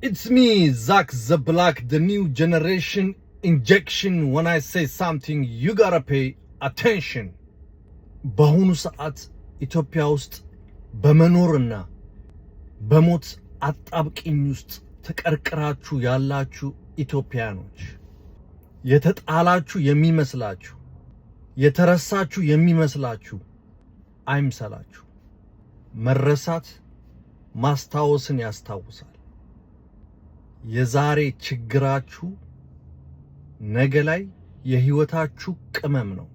It's me, Zach the Black, the new generation injection. When I say something, you gotta pay attention. በአሁኑ ሰዓት ኢትዮጵያ ውስጥ በመኖርና በሞት አጣብቂኝ ውስጥ ተቀርቅራችሁ ያላችሁ ኢትዮጵያኖች፣ የተጣላችሁ የሚመስላችሁ፣ የተረሳችሁ የሚመስላችሁ አይምሰላችሁ። መረሳት ማስታወስን ያስታውሳል። የዛሬ ችግራችሁ ነገ ላይ የህይወታችሁ ቅመም ነው፣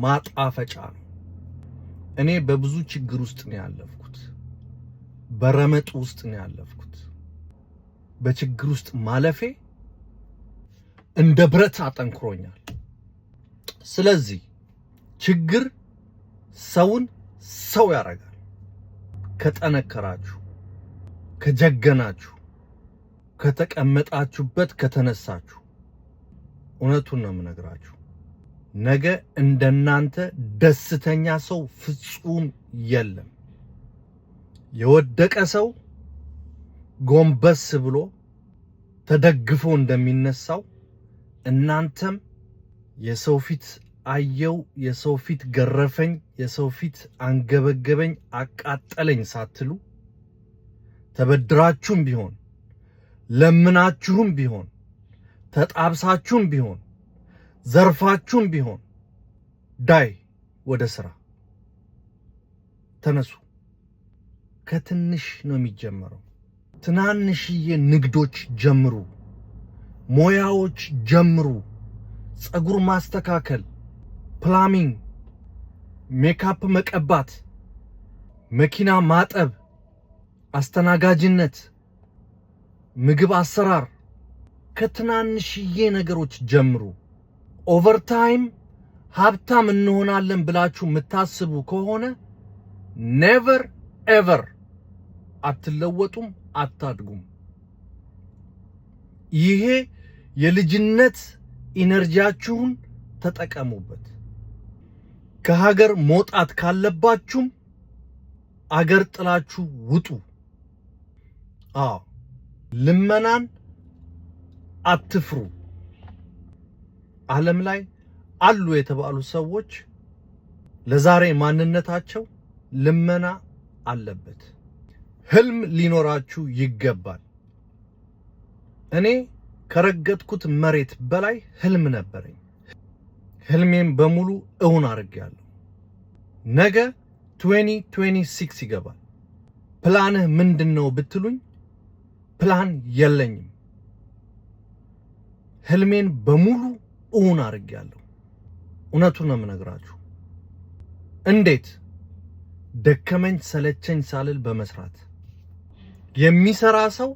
ማጣፈጫ ነው። እኔ በብዙ ችግር ውስጥ ነው ያለፍኩት፣ በረመጥ ውስጥ ነው ያለፍኩት። በችግር ውስጥ ማለፌ እንደ ብረት አጠንክሮኛል። ስለዚህ ችግር ሰውን ሰው ያደርጋል። ከጠነከራችሁ፣ ከጀገናችሁ፣ ከተቀመጣችሁበት ከተነሳችሁ፣ እውነቱን ነው የምነግራችሁ፣ ነገ እንደናንተ ደስተኛ ሰው ፍጹም የለም። የወደቀ ሰው ጎንበስ ብሎ ተደግፎ እንደሚነሳው እናንተም የሰው ፊት አየው፣ የሰው ፊት ገረፈኝ፣ የሰው ፊት አንገበገበኝ፣ አቃጠለኝ ሳትሉ ተበድራችሁም ቢሆን ለምናችሁም ቢሆን ተጣብሳችሁም ቢሆን ዘርፋችሁም ቢሆን ዳይ ወደ ስራ ተነሱ። ከትንሽ ነው የሚጀምረው። ትናንሽዬ ንግዶች ጀምሩ፣ ሞያዎች ጀምሩ። ጸጉር ማስተካከል፣ ፕላሚንግ፣ ሜካፕ መቀባት፣ መኪና ማጠብ፣ አስተናጋጅነት፣ ምግብ አሰራር፣ ከትናንሽዬ ነገሮች ጀምሩ። ኦቨርታይም ሀብታም እንሆናለን ብላችሁ የምታስቡ ከሆነ ኔቨር ኤቨር አትለወጡም፣ አታድጉም። ይሄ የልጅነት ኢነርጂያችሁን ተጠቀሙበት። ከሀገር መውጣት ካለባችሁም አገር ጥላችሁ ውጡ። ልመናን አትፍሩ። ዓለም ላይ አሉ የተባሉ ሰዎች ለዛሬ ማንነታቸው ልመና አለበት። ህልም ሊኖራችሁ ይገባል። እኔ ከረገጥኩት መሬት በላይ ህልም ነበረኝ። ህልሜን በሙሉ እውን አድርጌያለሁ። ነገ 2026 ይገባል። ፕላንህ ምንድነው ብትሉኝ ፕላን የለኝም። ህልሜን በሙሉ እውን አድርጌያለሁ። እውነቱን ነው የምነግራችሁ። እንዴት? ደከመኝ ሰለቸኝ ሳልል በመስራት። የሚሰራ ሰው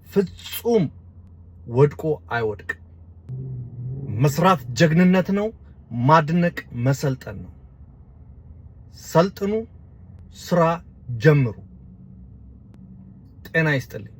ፍጹም ወድቆ አይወድቅም። መስራት ጀግንነት ነው። ማድነቅ መሰልጠን ነው። ሰልጥኑ፣ ስራ ጀምሩ። ጤና ይስጥልኝ።